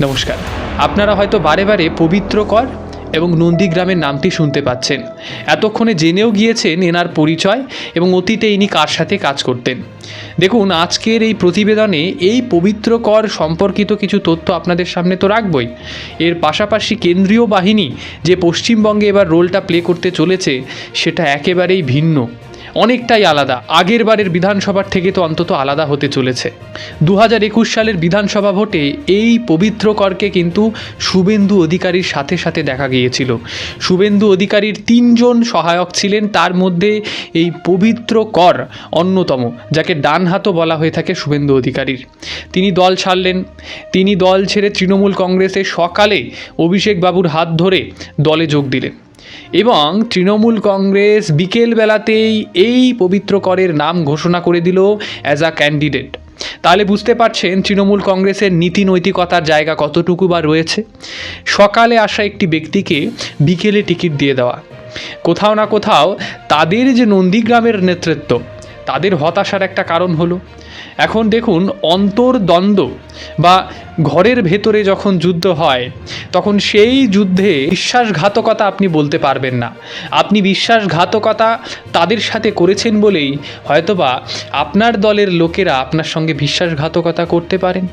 নমস্কার। আপনারা হয়তো বারে বারে পবিত্র কর এবং নন্দীগ্রামের নামটি শুনতে পাচ্ছেন। এতক্ষণে জেনেও গিয়েছেন এনার পরিচয় এবং অতীতে ইনি কার সাথে কাজ করতেন। দেখুন, আজকের এই প্রতিবেদনে এই পবিত্র কর সম্পর্কিত কিছু তথ্য আপনাদের সামনে তো রাখবই। এর পাশাপাশি কেন্দ্রীয় বাহিনী যে পশ্চিমবঙ্গে এবার রোলটা প্লে করতে চলেছে সেটা একেবারেই ভিন্ন, অনেকটাই আলাদা। আগের বারের বিধানসভার থেকে তো অন্তত আলাদা হতে চলেছে। 2021 সালের বিধানসভা ভোটে এই পবিত্র করকে কিন্তু শুভেন্দু অধিকারীর সাথে সাথে দেখা গিয়েছিল। শুভেন্দু অধিকারীর 3 জন সহায়ক ছিলেন, তার মধ্যে এই পবিত্র কর অন্যতম, যাকে ডান হাতও বলা হয়ে থাকে শুভেন্দু অধিকারীর। তিনি দল ছাড়লেন। তিনি দল ছেড়ে তৃণমূল কংগ্রেসে সকালে অভিষেক বাবুর হাত ধরে দলে যোগ দিলেন এবং তৃণমূল কংগ্রেস বিকেলবেলাতেই এই পবিত্র করের নাম ঘোষণা করে দিল অ্যাজ আ ক্যান্ডিডেট। তাহলে বুঝতে পারছেন তৃণমূল কংগ্রেসের নীতি নৈতিকতার জায়গা কতটুকু বা রয়েছে। সকালে আসা একটি ব্যক্তিকে বিকেলে টিকিট দিয়ে দেওয়া, কোথাও না কোথাও তাদের যে নন্দীগ্রামের নেতৃত্ব, তাদের হতাশার একটা কারণ হলো। এখন দেখুন, অন্তর্দ্বন্দ্ব বা ঘরের ভেতরে যখন যুদ্ধ হয় তখন সেই যুদ্ধে বিশ্বাসঘাতকতা আপনি বলতে পারবেন না। আপনি বিশ্বাসঘাতকতা তাদের সাথে করেছেন বলেই হয়তোবা আপনার দলের লোকেরা আপনার সঙ্গে বিশ্বাসঘাতকতা করতে পারেন।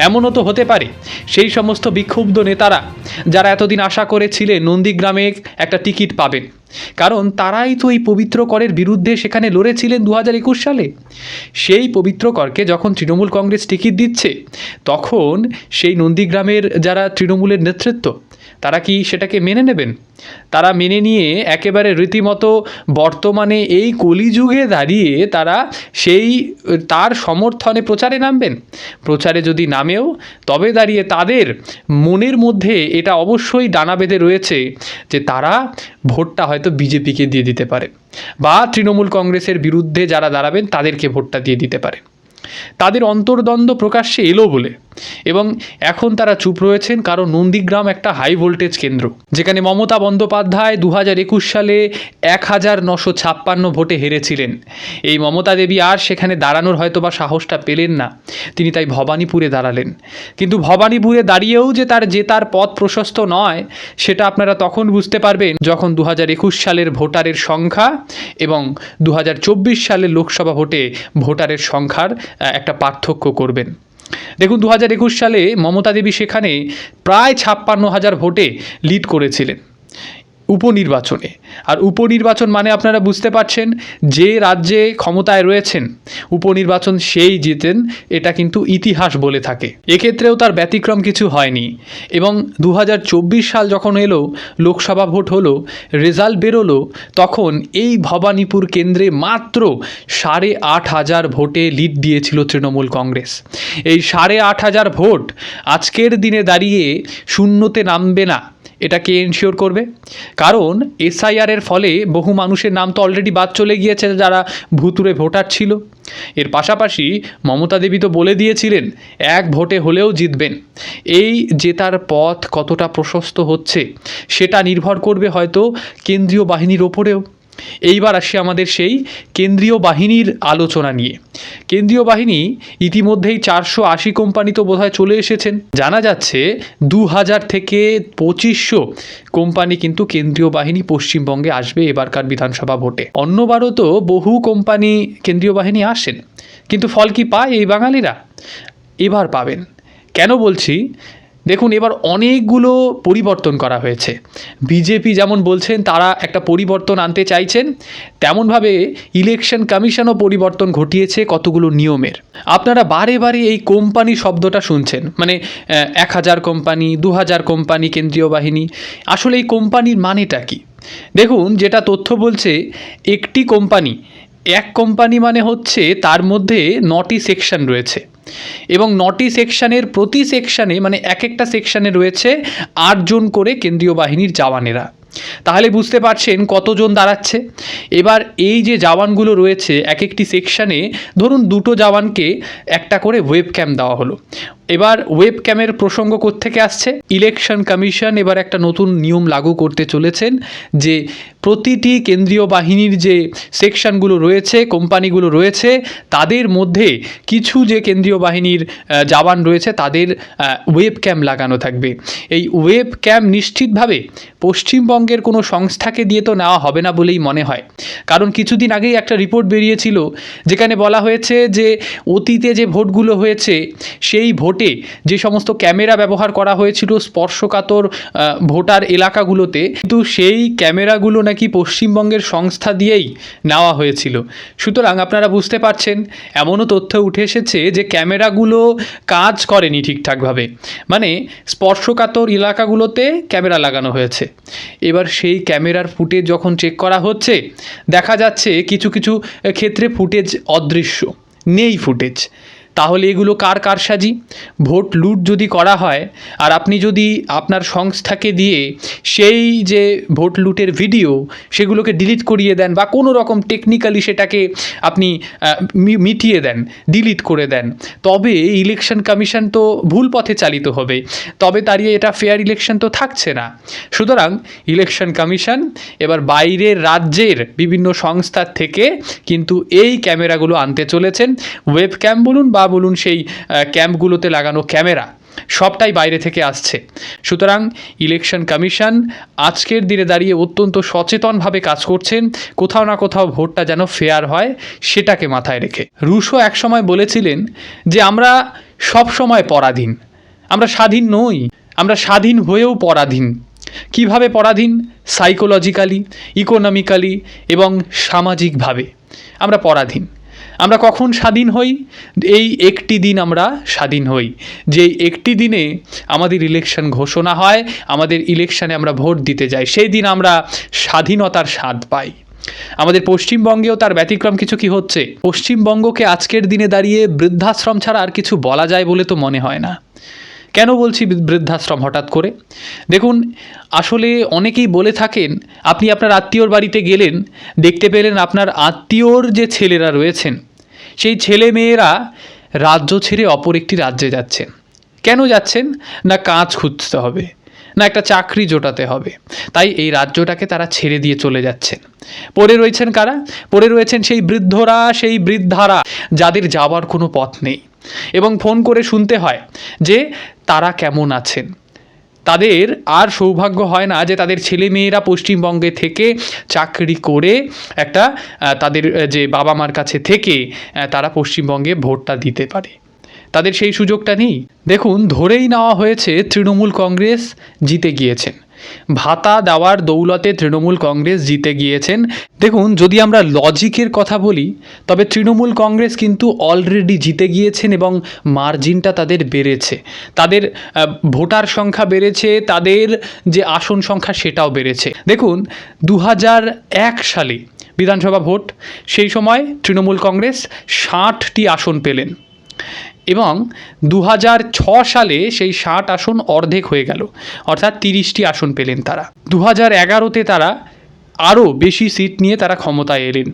এমনও তো হতে পারে সেই সমস্ত বিক্ষুব্ধ নেতারা যারা এতদিন আশা করেছিলেন নন্দীগ্রামে একটা টিকিট পাবেন, কারণ তারাই তো এই পবিত্র করের বিরুদ্ধে সেখানে লড়েছিলেন 2021 সালে। সেই পবিত্র করকে যখন তৃণমূল কংগ্রেস টিকিট দিচ্ছে, তখন সেই নন্দীগ্রামের যারা তৃণমূলের নেতৃত্ব, তারা কি সেটাকে মেনে নেবেন? তারা মেনে নিয়ে একেবারে রীতিমতো বর্তমানে এই কলিযুগে দাঁড়িয়ে তারা তার সমর্থনে প্রচারে নামবেন? প্রচারে যদি নামেও, তবে দাঁড়িয়ে তাদের মনের মধ্যে এটা অবশ্যই ডানা বেঁধে রয়েছে যে তারা ভোটটা হয়তো বিজেপিকে দিয়ে দিতে পারে বা তৃণমূল কংগ্রেসের বিরুদ্ধে যারা দাঁড়াবেন তাদেরকে ভোটটা দিয়ে দিতে পারে। তাদের অন্তর্দ্বন্দ্ব প্রকাশ্যে এলো বলে এবং এখন তারা চুপ রয়েছেন, কারণ নন্দীগ্রাম একটা হাই ভোল্টেজ কেন্দ্র, যেখানে মমতা বন্দ্যোপাধ্যায় 2021 সালে 1956 ভোটে হেরেছিলেন। এই মমতা দেবী আর সেখানে দাঁড়ানোর হয়তো বা সাহসটা পেলেন না, তিনি তাই ভবানীপুরে দাঁড়ালেন। কিন্তু ভবানীপুরে দাঁড়িয়েও যে তার জেতার পথ প্রশস্ত নয়, সেটা আপনারা তখন বুঝতে পারবেন যখন 2021 সালের ভোটারের সংখ্যা এবং 2024 সালের লোকসভা ভোটে ভোটারের সংখ্যার একটা পার্থক্য করবেন। দেখুন, 2021 সালে মমতা দেবী সেখানে প্রায় 56,000 ভোটে লিড করেছিলেন উপনির্বাচনে। আর উপনির্বাচন মানে আপনারা বুঝতে পারছেন, যে রাজ্যে ক্ষমতায় রয়েছেন উপনির্বাচন সেই জিতেন, এটা কিন্তু ইতিহাস বলে থাকে। এক্ষেত্রেও তার ব্যতিক্রম কিছু হয়নি। এবং 2024 সাল যখন এলো, লোকসভা ভোট হলো, রেজাল্ট বেরোলো, তখন এই ভবানীপুর কেন্দ্রে মাত্র 8,500 ভোটে লিড দিয়েছিল তৃণমূল কংগ্রেস। এই 8,500 ভোট আজকের দিনে দাঁড়িয়ে শূন্যতে নামবে না, এটা কে এনশিওর করবে? কারণ এসআইআরের ফলে বহু মানুষের নাম তো অলরেডি বাদ চলে গিয়েছে যারা ভুতুরে ভোটার ছিল। এর পাশাপাশি মমতা দেবী তো বলে দিয়েছিলেন এক ভোটে হলেও জিতবেন। এই জেতার পথ কতটা প্রশস্ত হচ্ছে সেটা নির্ভর করবে হয়তো কেন্দ্রীয় বাহিনীর ওপরেও। এইবার আসি আমাদের সেই কেন্দ্রীয় বাহিনীর আলোচনা নিয়ে। কেন্দ্রীয় বাহিনী ইতিমধ্যেই 480 কোম্পানি তো বোধহয় চলে এসেছেন। জানা যাচ্ছে 2000 থেকে 2500 কোম্পানি কিন্তু কেন্দ্রীয় বাহিনী পশ্চিমবঙ্গে আসবে এবারকার বিধানসভা ভোটে। অন্যবারও তো বহু কোম্পানি কেন্দ্রীয় বাহিনী আসেন, কিন্তু ফল কি পায় এই বাঙালিরা? এবার পাবেন। কেন বলছি? দেখুন, এবার অনেকগুলো পরিবর্তন করা হয়েছে। বিজেপি যেমন বলছেন তারা একটা পরিবর্তন আনতে চাইছেন, তেমনভাবে ইলেকশন কমিশনও পরিবর্তন ঘটিয়েছে কতগুলো নিয়মের। আপনারা বারে বারে এই কোম্পানি শব্দটা শুনছেন, মানে 1000 কোম্পানি, 2000 কোম্পানি কেন্দ্রীয় বাহিনী। আসলে এই কোম্পানির মানেটা কি? দেখুন, যেটা তথ্য বলছে, একটি কোম্পানি, এক কোম্পানি মানে হচ্ছে তার মধ্যে 9টি সেকশন রয়েছে এবং 9টি সেকশনের প্রতি সেকশনে, মানে এক একটা সেকশনে রয়েছে 8 জন করে কেন্দ্রীয় বাহিনীর জওয়ানেরা। তাহলে বুঝতে পারছেন কতজন দাঁড়াচ্ছে। এবার এই যে জওয়ানগুলো রয়েছে এক একটি সেকশানে ধরুন 2টো জওয়ানকে একটা করে ওয়েব ক্যাম দেওয়া হলো। এবার ওয়েব ক্যামের প্রসঙ্গ কোত্থেকে আসছে? ইলেকশন কমিশন এবার একটা নতুন নিয়ম লাগু করতে চলেছেন যে প্রতিটি কেন্দ্রীয় বাহিনীর যে সেকশনগুলো রয়েছে, কোম্পানিগুলো রয়েছে, তাদের মধ্যে কিছু যে কেন্দ্রীয় বাহিনীর জওয়ান রয়েছে তাদের ওয়েব ক্যাম লাগানো থাকবে। এই ওয়েব ক্যাম নিশ্চিতভাবে পশ্চিমবঙ্গের কোনো সংস্থাকে দিয়ে তো নেওয়া হবে না বলেই মনে হয়, কারণ কিছুদিন আগেই একটা রিপোর্ট বেরিয়েছিল যেখানে বলা হয়েছে যে অতীতে যে ভোটগুলো হয়েছে সেই ভোটে যে সমস্ত ক্যামেরা ব্যবহার করা হয়েছিল স্পর্শকাতর ভোটার এলাকাগুলোতে, কিন্তু সেই ক্যামেরাগুলো নাকি পশ্চিমবঙ্গের সংস্থা দিয়েই নেওয়া হয়েছিল। সুতরাং আপনারা বুঝতে পারছেন এমনও তথ্য উঠে এসেছে যে ক্যামেরাগুলো কাজ করেনি ঠিকঠাকভাবে, মানে স্পর্শকাতর এলাকাগুলোতে ক্যামেরা লাগানো হয়েছে। এবার সেই ক্যামেরার ফুটেজ যখন চেক করা হচ্ছে দেখা যাচ্ছে কিছু কিছু ক্ষেত্রে ফুটেজ অদৃশ্য, নেই ফুটেজ। তাহলে এগুলো কার কারসাজি? ভোট লুট যদি করা হয় আর আপনি যদি আপনার সংস্থাকে দিয়ে সেই যে ভোট লুটের ভিডিও সেগুলোকে ডিলিট করিয়ে দেন বা কোনো রকম টেকনিক্যালি সেটাকে আপনি মিটিয়ে দেন, ডিলিট করে দেন, তবে ইলেকশন কমিশন তো ভুল পথে চালিত হবে, তবে দাঁড়িয়ে এটা ফেয়ার ইলেকশন তো থাকছে না। সুতরাং ইলেকশন কমিশন এবার বাইরের রাজ্যের বিভিন্ন সংস্থার থেকে কিন্তু এই ক্যামেরাগুলো আনতে চলেছেন। ওয়েব ক্যাম বলুন বা বলুন সেই ক্যাম্পগুলোতে লাগানো ক্যামেরা, সবটাই বাইরে থেকে আসছে। সুতরাং ইলেকশন কমিশন আজকের দিনে দাঁড়িয়ে অত্যন্ত সচেতনভাবে কাজ করছেন, কোথাও না কোথাও ভোটটা যেন ফেয়ার হয় সেটাকে মাথায় রেখে। রুশো একসময় বলেছিলেন যে আমরা সব সময় পরাধীন, আমরা স্বাধীন নই, আমরা স্বাধীন হয়েও পরাধীন। কিভাবে পরাধীন? সাইকোলজিক্যালি, ইকোনমিক্যালি এবং সামাজিকভাবে আমরা পরাধীন। আমরা কখন স্বাধীন হই? এই একটি দিন আমরা স্বাধীন হই, যে একটি দিনে আমাদের ইলেকশন ঘোষণা হয়, আমাদের ইলেকশনে আমরা ভোট দিতে যাই, সেই দিন আমরা স্বাধীনতার স্বাদ পাই। আমাদের পশ্চিমবঙ্গেও তার ব্যতিক্রম কিছু কি হচ্ছে? পশ্চিমবঙ্গকে আজকের দিনে দাঁড়িয়ে বৃদ্ধাশ্রম ছাড়া আর কিছু বলা যায় বলে তো মনে হয় না। কেন বলছি বৃদ্ধাশ্রম হঠাৎ করে? দেখুন, আসলে অনেকেই বলে থাকেন আপনি আপনার আত্মীয়র বাড়িতে গেলেন, দেখতে পেলেন আপনার আত্মীয়র যে ছেলেরা রয়েছেন সেই ছেলে মেয়েরা রাজ্য ছেড়ে অপর একটি রাজ্যে যাচ্ছেন। কেন যাচ্ছেন? না কাজ খুঁজতে হবে, না একটা চাকরি জোটাতে হবে, তাই এই রাজ্যটাকে তারা ছেড়ে দিয়ে চলে যাচ্ছেন। পড়ে রয়েছেন কারা? পড়ে রয়েছেন সেই বৃদ্ধরা, সেই বৃদ্ধারা যাদের যাওয়ার কোনো পথ নেই, এবং ফোন করে শুনতে হয় যে তারা কেমন আছেন। তাদের আর সৌভাগ্য হয় না যে তাদের ছেলে মেয়েরা পশ্চিমবঙ্গে থেকে চাকরি করে একটা তাদের যে বাবা মার কাছে থেকে তারা পশ্চিমবঙ্গে ভোটটা দিতে পারে, তাদের সেই সুযোগটা নেই। দেখুন, ধরেই নেওয়া হয়েছে তৃণমূল কংগ্রেস জিতে গিয়েছেন, ভাতা দেওয়ার দৌলতে তৃণমূল কংগ্রেস জিতে গিয়েছেন। দেখুন, যদি আমরা লজিকের কথা বলি তবে তৃণমূল কংগ্রেস কিন্তু অলরেডি জিতে গিয়েছেন এবং মার্জিনটা তাদের বেড়েছে, তাদের ভোটার সংখ্যা বেড়েছে, তাদের যে আসন সংখ্যা সেটাও বেড়েছে। দেখুন, 2001 সালে বিধানসভা ভোট, সেই সময় তৃণমূল কংগ্রেস 60টি আসন পেলেন এবং 2006 সালে সেই 60 আসন অর্ধেক হয়ে গেল, অর্থাৎ 30টি আসন পেলেন তারা। 2011-তে তারা আরও বেশি সিট নিয়ে তারা ক্ষমতায় এলেন।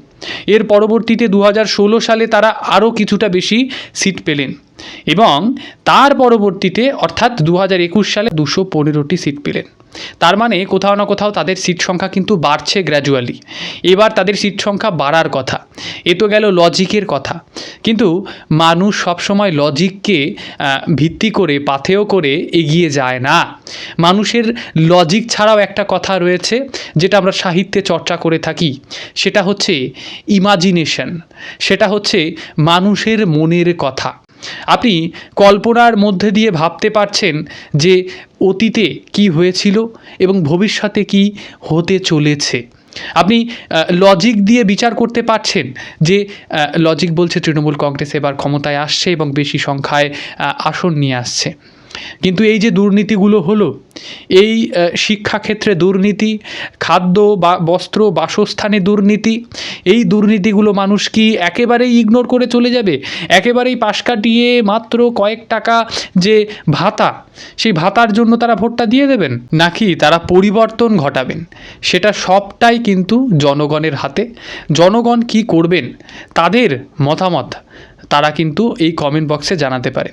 এর পরবর্তীতে 2016 সালে তারা আরও কিছুটা বেশি সিট পেলেন এবং তার পরবর্তীতে অর্থাৎ 2021 সালে 215টি সিট পেলেন। তার মানে কোথাও না কোথাও তাদের সিট সংখ্যা কিন্তু বাড়ছে গ্র্যাজুয়ালি। এবার তাদের সিট সংখ্যা বাড়ার কথা। এ তো গেল লজিকের কথা, কিন্তু মানুষ সবসময় লজিককে ভিত্তি করে পাথেয় করে এগিয়ে যায় না। মানুষের লজিক ছাড়াও একটা কথা রয়েছে যেটা আমরা সাহিত্যে চর্চা করে থাকি, সেটা হচ্ছে ইমাজিনেশন, সেটা হচ্ছে মানুষের মনের কথা। আপনি কল্পনার মধ্যে দিয়ে ভাবতে পারছেন যে অতীতে কি হয়েছিল এবং ভবিষ্যতে কি হতে চলেছে। আপনি লজিক দিয়ে বিচার করতে পারছেন যে লজিক বলছে তৃণমূল কংগ্রেস এবার ক্ষমতায় আসছে এবং বেশি সংখ্যায় আসন নিয়ে আসছে। কিন্তু এই যে দুর্নীতিগুলো হলো, এই শিক্ষাক্ষেত্রে দুর্নীতি, খাদ্য বা বস্ত্র বাসস্থানে দুর্নীতি, এই দুর্নীতিগুলো মানুষ কি একেবারেই ইগনোর করে চলে যাবে? একেবারেই পাশ কাটিয়ে মাত্র কয়েক টাকা যে ভাতা, সেই ভাতার জন্য তারা ভোটটা দিয়ে দেবেন? নাকি তারা পরিবর্তন ঘটাবেন? সেটা সবটাই কিন্তু জনগণের হাতে। জনগণ কি করবেন, তাদের মতামত তারা কিন্তু এই কমেন্ট বক্সে জানাতে পারে।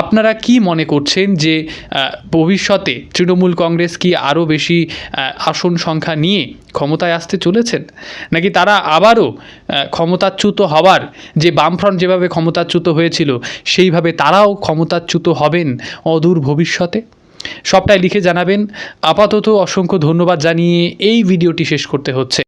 আপনারা কি মনে করছেন যে ভবিষ্যতে তৃণমূল কংগ্রেস কি আরও বেশি আসন সংখ্যা নিয়ে ক্ষমতায় আসতে চলেছেন, নাকি তারা আবারও ক্ষমতাচ্যুত হওয়ার, যে বামফ্রন্ট যেভাবে ক্ষমতাচ্যুত হয়েছিল সেইভাবে তারাও ক্ষমতাচ্যুত হবেন অদূর ভবিষ্যতে? সবটাই লিখে জানাবেন। আপাতত অসংখ্য ধন্যবাদ জানিয়ে এই ভিডিওটি শেষ করতে হচ্ছে।